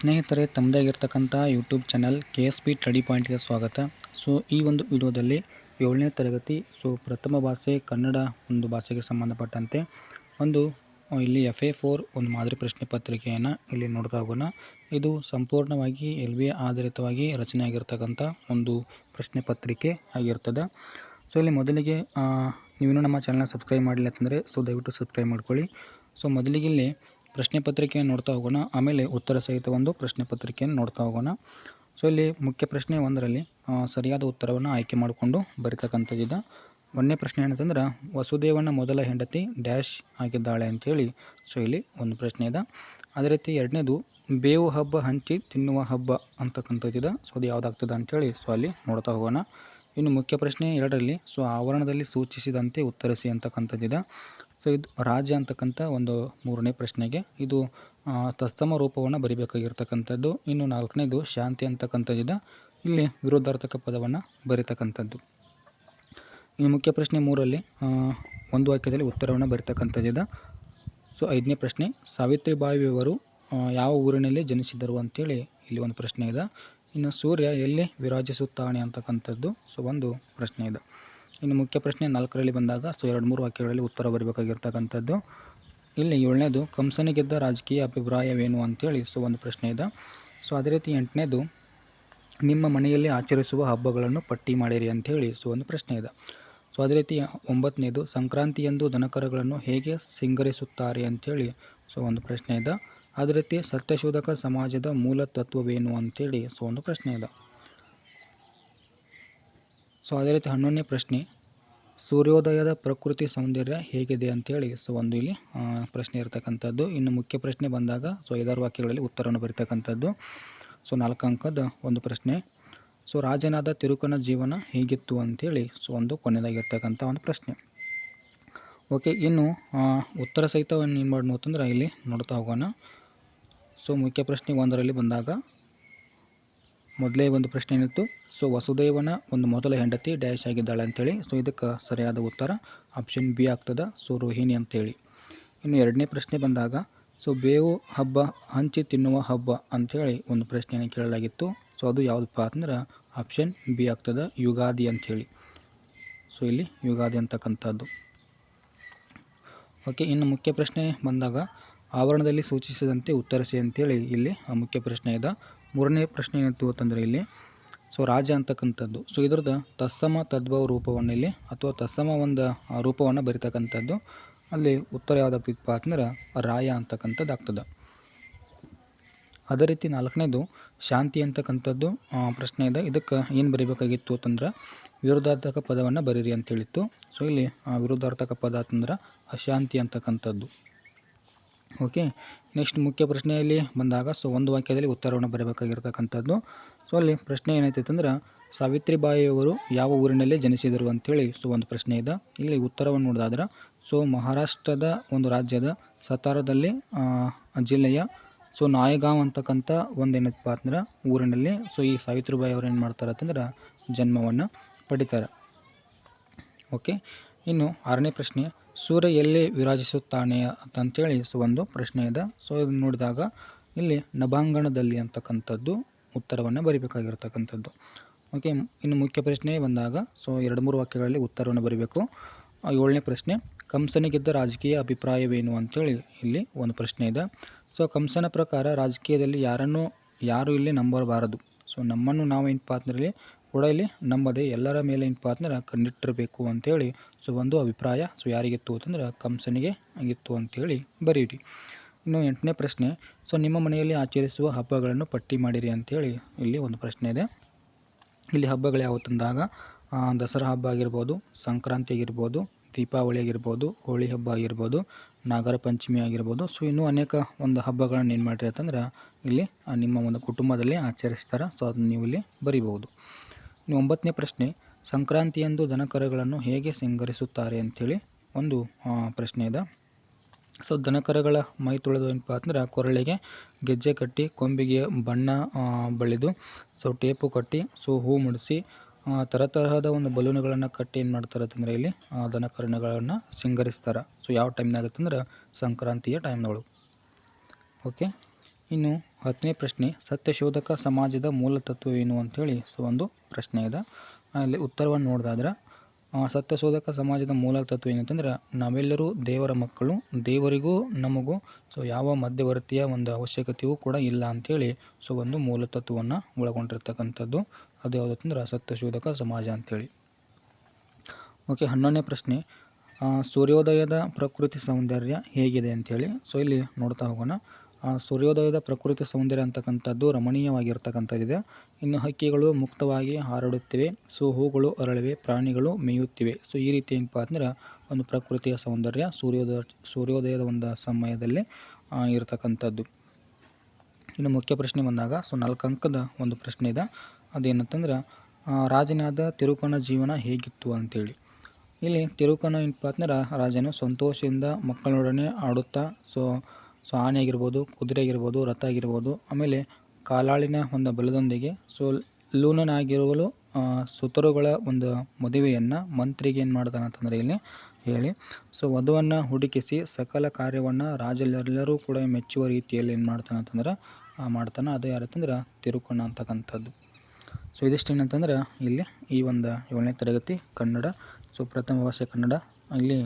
ಸ್ನೇಹಿತರೆ, ತಮ್ಮದೇ ಆಗಿರ್ತಕ್ಕಂಥ ಯೂಟ್ಯೂಬ್ ಚಾನಲ್ KSP ಸ್ಟಡಿ ಪಾಯಿಂಟ್ಗೆ ಸ್ವಾಗತ. ಈ ಒಂದು ವಿಡಿಯೋದಲ್ಲಿ 7ನೇ ತರಗತಿ ಪ್ರಥಮ ಭಾಷೆ ಕನ್ನಡ ಒಂದು ಭಾಷೆಗೆ ಸಂಬಂಧಪಟ್ಟಂತೆ ಇಲ್ಲಿ FA4 ಒಂದು ಮಾದರಿ ಪ್ರಶ್ನೆ ಪತ್ರಿಕೆಯನ್ನು ಇಲ್ಲಿ ನೋಡ್ತಾ ಹೋಗೋಣ. ಇದು ಸಂಪೂರ್ಣವಾಗಿ LBA ಆಧಾರಿತವಾಗಿ ರಚನೆ ಆಗಿರ್ತಕ್ಕಂಥ ಒಂದು ಪ್ರಶ್ನೆ ಪತ್ರಿಕೆ ಆಗಿರ್ತದೆ. ಇಲ್ಲಿ ಮೊದಲಿಗೆ ನೀವಿನ್ನೂ ನಮ್ಮ ಚಾನಲ್ನ ಸಬ್ಸ್ಕ್ರೈಬ್ ಮಾಡಿಲ್ಲ ಅಂತಂದರೆ ದಯವಿಟ್ಟು ಸಬ್ಸ್ಕ್ರೈಬ್ ಮಾಡ್ಕೊಳ್ಳಿ. ಮೊದಲಿಗೆ ಇಲ್ಲಿ ಪ್ರಶ್ನೆ ಪತ್ರಿಕೆಯನ್ನು ನೋಡ್ತಾ ಹೋಗೋಣ, ಆಮೇಲೆ ಉತ್ತರ ಸಹಿತ ಒಂದು ಪ್ರಶ್ನೆ ಪತ್ರಿಕೆಯನ್ನು ನೋಡ್ತಾ ಹೋಗೋಣ. ಇಲ್ಲಿ ಮುಖ್ಯ ಪ್ರಶ್ನೆ 1ರಲ್ಲಿ ಸರಿಯಾದ ಉತ್ತರವನ್ನು ಆಯ್ಕೆ ಮಾಡಿಕೊಂಡು ಬರಿತಕ್ಕಂಥದ್ದಿದೆ. 1ನೇ ಪ್ರಶ್ನೆ ಏನಂತಂದ್ರೆ, ವಸುದೇವನ ಮೊದಲ ಹೆಂಡತಿ ಡ್ಯಾಶ್ ಆಗಿದ್ದಾಳೆ ಅಂಥೇಳಿ ಇಲ್ಲಿ ಒಂದು ಪ್ರಶ್ನೆ ಇದೆ. ಅದೇ ರೀತಿ 2ನೇದು ಬೇವು ಹಬ್ಬ ಹಂಚಿ ತಿನ್ನುವ ಹಬ್ಬ ಅಂತಕ್ಕಂಥದ್ದಿದೆ. ಅದು ಯಾವುದಾಗ್ತದೆ ಅಂಥೇಳಿ ಅಲ್ಲಿ ನೋಡ್ತಾ ಹೋಗೋಣ. ಇನ್ನು ಮುಖ್ಯ ಪ್ರಶ್ನೆ 2ರಲ್ಲಿ ಆವರಣದಲ್ಲಿ ಸೂಚಿಸಿದಂತೆ ಉತ್ತರಿಸಿ ಅಂತಕ್ಕಂಥದ್ದಿದೆ. ಇದು ರಾಜ್ಯ ಅಂತಕ್ಕಂಥ ಒಂದು 3ನೇ ಪ್ರಶ್ನೆಗೆ ಇದು ತತ್ಸಮ ರೂಪವನ್ನು ಬರಿಬೇಕಾಗಿರ್ತಕ್ಕಂಥದ್ದು. ಇನ್ನು 4ನೇದು ಶಾಂತಿ ಅಂತಕ್ಕಂಥದ್ದಿದೆ. ಇಲ್ಲಿ ವಿರುದ್ಧಾರ್ಥಕ ಪದವನ್ನು ಬರಿತಕ್ಕಂಥದ್ದು. ಇನ್ನು ಮುಖ್ಯ ಪ್ರಶ್ನೆ 3ರಲ್ಲಿ ಒಂದು ವಾಕ್ಯದಲ್ಲಿ ಉತ್ತರವನ್ನು ಬರಿತಕ್ಕಂಥದ್ದಿದೆ. 5ನೇ ಪ್ರಶ್ನೆ, ಸಾವಿತ್ರಿಬಾಯಿಯವರು ಯಾವ ಊರಿನಲ್ಲಿ ಜನಿಸಿದರು ಅಂತೇಳಿ ಇಲ್ಲಿ ಒಂದು ಪ್ರಶ್ನೆ ಇದೆ. ಇನ್ನು ಸೂರ್ಯ ಎಲ್ಲಿ ವಿರಾಜಿಸುತ್ತಾನೆ ಅಂತಕ್ಕಂಥದ್ದು ಒಂದು ಪ್ರಶ್ನೆ ಇದೆ. ಇನ್ನು ಮುಖ್ಯ ಪ್ರಶ್ನೆ 4ರಲ್ಲಿ ಬಂದಾಗ 2-3 ವಾಕ್ಯಗಳಲ್ಲಿ ಉತ್ತರ ಬರಬೇಕಾಗಿರ್ತಕ್ಕಂಥದ್ದು. ಇಲ್ಲಿ 7ನೇದು ಕಂಸನಿಗೆದ್ದ ರಾಜಕೀಯ ಅಭಿಪ್ರಾಯವೇನು ಅಂತೇಳಿ ಒಂದು ಪ್ರಶ್ನೆ ಇದೆ. ಅದೇ ರೀತಿ 8ನೇದು ನಿಮ್ಮ ಮನೆಯಲ್ಲಿ ಆಚರಿಸುವ ಹಬ್ಬಗಳನ್ನು ಪಟ್ಟಿ ಮಾಡಿರಿ ಅಂಥೇಳಿ ಒಂದು ಪ್ರಶ್ನೆ ಇದೆ. ಅದೇ ರೀತಿ 9ನೇದು ಸಂಕ್ರಾಂತಿಯಂದು ದನಕರುಗಳನ್ನು ಹೇಗೆ ಸಿಂಗರಿಸುತ್ತಾರೆ ಅಂಥೇಳಿ ಒಂದು ಪ್ರಶ್ನೆ ಇದೆ. ಅದೇ ರೀತಿ ಸತ್ಯಶೋಧಕ ಸಮಾಜದ ಮೂಲ ತತ್ವವೇನು ಅಂತೇಳಿ ಒಂದು ಪ್ರಶ್ನೆ ಇದೆ. ಅದೇ ರೀತಿ 11ನೇ ಪ್ರಶ್ನೆ, ಸೂರ್ಯೋದಯದ ಪ್ರಕೃತಿ ಸೌಂದರ್ಯ ಹೇಗಿದೆ ಅಂತೇಳಿ ಒಂದು ಇಲ್ಲಿ ಪ್ರಶ್ನೆ ಇರತಕ್ಕಂಥದ್ದು. ಇನ್ನು ಮುಖ್ಯ ಪ್ರಶ್ನೆ ಬಂದಾಗ 5-6 ವಾಕ್ಯಗಳಲ್ಲಿ ಉತ್ತರವನ್ನು ಬರೀತಕ್ಕಂಥದ್ದು. 4 ಅಂಕದ ಒಂದು ಪ್ರಶ್ನೆ, ರಾಜನಾದ ತಿರುಕನ ಜೀವನ ಹೇಗಿತ್ತು ಅಂತೇಳಿ ಒಂದು ಕೊನೆಯದಾಗಿರ್ತಕ್ಕಂಥ ಒಂದು ಪ್ರಶ್ನೆ. ಓಕೆ, ಇನ್ನು ಉತ್ತರ ಸಹಿತವನ್ನು ಏನು ಮಾಡಿ ನೋಡ್ತಂದ್ರೆ ಇಲ್ಲಿ ನೋಡ್ತಾ ಹೋಗೋಣ. ಮುಖ್ಯ ಪ್ರಶ್ನೆ 1ರಲ್ಲಿ ಬಂದಾಗ ಮೊದಲೇ ಒಂದು ಪ್ರಶ್ನೆ ಏನಿತ್ತು, ವಸುದೇವನ ಒಂದು ಮೊದಲ ಹೆಂಡತಿ ಡ್ಯಾಶ್ ಆಗಿದ್ದಾಳೆ ಅಂಥೇಳಿ. ಇದಕ್ಕೆ ಸರಿಯಾದ ಉತ್ತರ ಆಪ್ಷನ್ ಬಿ ಆಗ್ತದೆ, ರೋಹಿಣಿ ಅಂತೇಳಿ. ಇನ್ನು 2ನೇ ಪ್ರಶ್ನೆ ಬಂದಾಗ ಬೇವು ಹಬ್ಬ ಹಂಚಿ ತಿನ್ನುವ ಹಬ್ಬ ಅಂಥೇಳಿ ಒಂದು ಪ್ರಶ್ನೆಯನ್ನು ಕೇಳಲಾಗಿತ್ತು. ಅದು ಯಾವುದಪ್ಪ ಅಂದ್ರೆ ಆಪ್ಷನ್ ಬಿ ಆಗ್ತದೆ, ಯುಗಾದಿ ಅಂಥೇಳಿ. ಇಲ್ಲಿ ಯುಗಾದಿ ಅಂತಕ್ಕಂಥದ್ದು. ಓಕೆ, ಇನ್ನು ಮುಖ್ಯ ಪ್ರಶ್ನೆ ಬಂದಾಗ ಆವರಣದಲ್ಲಿ ಸೂಚಿಸಿದಂತೆ ಉತ್ತರಿಸಿ ಅಂತೇಳಿ ಇಲ್ಲಿ ಮುಖ್ಯ ಪ್ರಶ್ನೆ ಇದೆ. 3ನೇ ಪ್ರಶ್ನೆ ಏನಿತ್ತು ಅಂತಂದರೆ ಇಲ್ಲಿ ರಾಜ ಅಂತಕ್ಕಂಥದ್ದು. ಇದ್ರದ್ದು ತತ್ಸಮ ತದ್ಭವ ರೂಪವನ್ನು ಇಲ್ಲಿ ಅಥವಾ ತತ್ಸಮ ಒಂದು ರೂಪವನ್ನು ಬರಿತಕ್ಕಂಥದ್ದು. ಅಲ್ಲಿ ಉತ್ತರ ಯಾವುದಾಗ್ತಿತ್ತಪ್ಪ ಅಂದ್ರೆ ರಾಯ ಅಂತಕ್ಕಂಥದ್ದು ಆಗ್ತದೆ. ಅದೇ ರೀತಿ 4ನೇದು ಶಾಂತಿ ಅಂತಕ್ಕಂಥದ್ದು ಪ್ರಶ್ನೆ ಇದೆ. ಇದಕ್ಕೆ ಏನು ಬರೀಬೇಕಾಗಿತ್ತು ಅಂತಂದ್ರೆ ವಿರುದ್ಧಾರ್ಥಕ ಪದವನ್ನು ಬರೀರಿ ಅಂತೇಳಿತ್ತು. ಇಲ್ಲಿ ವಿರುದ್ಧಾರ್ಥಕ ಪದ ಅಂತಂದ್ರೆ ಅಶಾಂತಿ ಅಂತಕ್ಕಂಥದ್ದು. ಓಕೆ, ನೆಕ್ಸ್ಟ್ ಮುಖ್ಯ ಪ್ರಶ್ನೆಯಲ್ಲಿ ಬಂದಾಗ ಒಂದು ವಾಕ್ಯದಲ್ಲಿ ಉತ್ತರವನ್ನು ಬರಬೇಕಾಗಿರ್ತಕ್ಕಂಥದ್ದು. ಅಲ್ಲಿ ಪ್ರಶ್ನೆ ಏನೈತೆ ಅಂದ್ರೆ ಸಾವಿತ್ರಿಬಾಯಿಯವರು ಯಾವ ಊರಿನಲ್ಲಿ ಜನಿಸಿದರು ಅಂಥೇಳಿ ಒಂದು ಪ್ರಶ್ನೆ ಇದೆ. ಇಲ್ಲಿ ಉತ್ತರವನ್ನು ನೋಡಿದಾದ್ರೆ ಮಹಾರಾಷ್ಟ್ರದ ಒಂದು ರಾಜ್ಯದ ಸತಾರದಲ್ಲಿ ಜಿಲ್ಲೆಯ ನಾಯಗಾಂವ್ ಅಂತಕ್ಕಂಥ ಒಂದು ಏನಪ್ಪ ಅಂದ್ರೆ ಊರಿನಲ್ಲಿ ಈ ಸಾವಿತ್ರಿಬಾಯಿ ಅವರು ಏನು ಮಾಡ್ತಾರೆ ಅಂತಂದ್ರೆ ಜನ್ಮವನ್ನು ಪಡಿತಾರೆ. ಓಕೆ, ಇನ್ನು 6ನೇ ಪ್ರಶ್ನೆ, ಸೂರ್ಯ ಎಲ್ಲಿ ವಿರಾಜಿಸುತ್ತಾನೆ ಅಂತಂತೇಳಿ ಒಂದು ಪ್ರಶ್ನೆ ಇದೆ. ಇದನ್ನು ನೋಡಿದಾಗ ಇಲ್ಲಿ ನಭಾಂಗಣದಲ್ಲಿ ಅಂತಕ್ಕಂಥದ್ದು ಉತ್ತರವನ್ನು ಬರೀಬೇಕಾಗಿರ್ತಕ್ಕಂಥದ್ದು. ಓಕೆ, ಇನ್ನು ಮುಖ್ಯ ಪ್ರಶ್ನೆ ಬಂದಾಗ 2-3 ವಾಕ್ಯಗಳಲ್ಲಿ ಉತ್ತರವನ್ನು ಬರೀಬೇಕು. 7ನೇ ಪ್ರಶ್ನೆ, ಕಂಸನಿಗೆದ್ದ ರಾಜಕೀಯ ಅಭಿಪ್ರಾಯವೇನು ಅಂತೇಳಿ ಇಲ್ಲಿ ಒಂದು ಪ್ರಶ್ನೆ ಇದೆ. ಕಂಸನ ಪ್ರಕಾರ ರಾಜಕೀಯದಲ್ಲಿ ಯಾರು ಇಲ್ಲಿ ನಂಬಬಾರದು. ನಮ್ಮನ್ನು ನಾವು ಏನಪ್ಪ ಅಂದ್ರೆ ಕೂಡ ಇಲ್ಲಿ ನಂಬದೆ ಎಲ್ಲರ ಮೇಲೆ ಏನಪ್ಪ ಅಂದ್ರೆ ಕಣ್ಣಿಟ್ಟಿರಬೇಕು ಅಂತೇಳಿ ಒಂದು ಅಭಿಪ್ರಾಯ ಯಾರಿಗಿತ್ತು ಅಂತಂದ್ರೆ ಕಂಸನಿಗೆ ಆಗಿತ್ತು ಅಂತೇಳಿ ಬರೀರಿ. ಇನ್ನು 8ನೇ ಪ್ರಶ್ನೆ, ನಿಮ್ಮ ಮನೆಯಲ್ಲಿ ಆಚರಿಸುವ ಹಬ್ಬಗಳನ್ನು ಪಟ್ಟಿ ಮಾಡಿರಿ ಅಂತೇಳಿ ಇಲ್ಲಿ ಒಂದು ಪ್ರಶ್ನೆ ಇದೆ. ಇಲ್ಲಿ ಹಬ್ಬಗಳು ಯಾವತ್ತಂದಾಗ ದಸರಾ ಹಬ್ಬ ಆಗಿರ್ಬೋದು, ಸಂಕ್ರಾಂತಿ ಆಗಿರ್ಬೋದು, ದೀಪಾವಳಿ ಆಗಿರ್ಬೋದು, ಹೋಳಿ ಹಬ್ಬ ಆಗಿರ್ಬೋದು, ನಾಗರ ಪಂಚಮಿ ಆಗಿರ್ಬೋದು. ಇನ್ನೂ ಅನೇಕ ಒಂದು ಹಬ್ಬಗಳನ್ನು ಏನು ಮಾಡಿರಿ ಅಂತಂದ್ರೆ ಇಲ್ಲಿ ನಿಮ್ಮ ಒಂದು ಕುಟುಂಬದಲ್ಲಿ ಆಚರಿಸ್ತಾರೆ. ಅದನ್ನು ನೀವು ಇಲ್ಲಿ ಬರಿಬೋದು. ಇನ್ನು 9ನೇ ಪ್ರಶ್ನೆ, ಸಂಕ್ರಾಂತಿಯಂದು ದನಕರುಗಳನ್ನು ಹೇಗೆ ಸಿಂಗರಿಸುತ್ತಾರೆ ಅಂಥೇಳಿ ಒಂದು ಪ್ರಶ್ನೆ ಇದೆ. ದನಕರುಗಳ ಮೈ ತೊಳೆದು ಏನಪ್ಪ ಅಂದ್ರೆ ಕೊರಳಿಗೆ ಗೆಜ್ಜೆ ಕಟ್ಟಿ, ಕೊಂಬಿಗೆ ಬಣ್ಣ ಬಳಿದು, ಟೇಪು ಕಟ್ಟಿ, ಹೂ ಮುಡಿಸಿ, ತರತರಹದ ಒಂದು ಬಲೂನುಗಳನ್ನು ಕಟ್ಟಿ ಏನು ಮಾಡ್ತಾರೆ ಅಂತಂದರೆ ಇಲ್ಲಿ ದನಕರುಗಳನ್ನು ಸಿಂಗರಿಸ್ತಾರೆ. ಯಾವ ಟೈಮ್ನಾಗ ಅಂತಂದ್ರೆ ಸಂಕ್ರಾಂತಿಯ ಟೈಮ್ನೊಳಗೆ. ಓಕೆ, ಇನ್ನು 10ನೇ ಪ್ರಶ್ನೆ, ಸತ್ಯಶೋಧಕ ಸಮಾಜದ ಮೂಲ ತತ್ವವೇನು ಅಂತೇಳಿ ಒಂದು ಪ್ರಶ್ನೆ ಇದೆ. ಅಲ್ಲಿ ಉತ್ತರವನ್ನು ನೋಡಿದಾದ್ರೆ ಸತ್ಯಶೋಧಕ ಸಮಾಜದ ಮೂಲ ತತ್ವ ಏನಂತಂದ್ರೆ ನಾವೆಲ್ಲರೂ ದೇವರ ಮಕ್ಕಳು, ದೇವರಿಗೂ ನಮಗೂ ಯಾವ ಮಧ್ಯವರ್ತಿಯ ಒಂದು ಅವಶ್ಯಕತೆಯೂ ಕೂಡ ಇಲ್ಲ ಅಂಥೇಳಿ ಒಂದು ಮೂಲ ತತ್ವವನ್ನು ಒಳಗೊಂಡಿರ್ತಕ್ಕಂಥದ್ದು. ಅದು ಯಾವುದಂದ್ರೆ ಸತ್ಯಶೋಧಕ ಸಮಾಜ ಅಂಥೇಳಿ. ಓಕೆ, 11ನೇ ಪ್ರಶ್ನೆ, ಸೂರ್ಯೋದಯದ ಪ್ರಕೃತಿ ಸೌಂದರ್ಯ ಹೇಗಿದೆ ಅಂಥೇಳಿ. ಇಲ್ಲಿ ನೋಡ್ತಾ ಹೋಗೋಣ. ಸೂರ್ಯೋದಯದ ಪ್ರಕೃತಿ ಸೌಂದರ್ಯ ಅಂತಕ್ಕಂಥದ್ದು ರಮಣೀಯವಾಗಿರ್ತಕ್ಕಂಥದ್ದಿದೆ. ಇನ್ನು ಹಕ್ಕಿಗಳು ಮುಕ್ತವಾಗಿ ಹಾರಾಡುತ್ತಿವೆ, ಹೂಗಳು ಅರಳಿವೆ, ಪ್ರಾಣಿಗಳು ಮೇಯುತ್ತಿವೆ. ಈ ರೀತಿ ಏನಪ್ಪ ಅಂದ್ರೆ ಒಂದು ಪ್ರಕೃತಿಯ ಸೌಂದರ್ಯ ಸೂರ್ಯೋದಯದ ಒಂದು ಸಮಯದಲ್ಲಿ ಇರತಕ್ಕಂಥದ್ದು. ಇನ್ನು ಮುಖ್ಯ ಪ್ರಶ್ನೆ ಬಂದಾಗ 4 ಅಂಕದ ಒಂದು ಪ್ರಶ್ನೆ ಇದೆ. ಅದೇನಂತಂದ್ರೆ ರಾಜನಾದ ತಿರುಕನ ಜೀವನ ಹೇಗಿತ್ತು ಅಂತೇಳಿ. ಇಲ್ಲಿ ತಿರುಕನ ಏನಪ್ಪ ಅಂದ್ರೆ ರಾಜನು ಸಂತೋಷದಿಂದ ಮಕ್ಕಳೊಡನೆ ಆಡುತ್ತಾ ಆನೆ ಆಗಿರ್ಬೋದು, ಕುದುರೆ ಆಗಿರ್ಬೋದು, ರಥ ಆಗಿರ್ಬೋದು, ಆಮೇಲೆ ಕಾಲಾಳಿನ ಒಂದು ಬಲದೊಂದಿಗೆ ಲೂನನಾಗಿರುವಲು ಸುತರುಗಳ ಒಂದು ಮದುವೆಯನ್ನು ಮಂತ್ರಿಗೆ ಏನು ಮಾಡ್ತಾನೆ ಅಂತಂದರೆ ಇಲ್ಲಿ ಹೇಳಿ ವಧುವನ್ನು ಹುಡುಕಿಸಿ ಸಕಲ ಕಾರ್ಯವನ್ನು ರಾಜರೆಲ್ಲರೂ ಕೂಡ ಮೆಚ್ಚುವ ರೀತಿಯಲ್ಲಿ ಏನು ಮಾಡ್ತಾನೆ ಅಂತಂದ್ರೆ ಮಾಡ್ತಾನೆ. ಅದು ಯಾರಂತಂದ್ರೆ ತಿರುಕಣ ಅಂತಕ್ಕಂಥದ್ದು. ಇದಿಷ್ಟೇನಂತಂದ್ರೆ ಇಲ್ಲಿ ಈ ಒಂದು 7ನೇ ತರಗತಿ ಕನ್ನಡ ಪ್ರಥಮ ಭಾಷೆ ಕನ್ನಡ ಇಲ್ಲಿ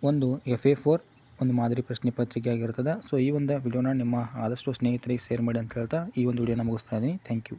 ಒಂದು FA4 ಒಂದು ಮಾದರಿ ಪ್ರಶ್ನೆ ಪತ್ರಿಕೆ ಆಗಿರ್ತದೆ. ಈ ಒಂದು ವಿಡಿಯೋನ ನಿಮ್ಮ ಆದಷ್ಟು ಸ್ನೇಹಿತರಿಗೆ ಶೇರ್ ಮಾಡಿ ಅಂತ ಹೇಳ್ತಾ ಈ ಒಂದು ವಿಡಿಯೋನ ಮುಗಿಸ್ತಾ ಇದ್ದೀನಿ. Thank you.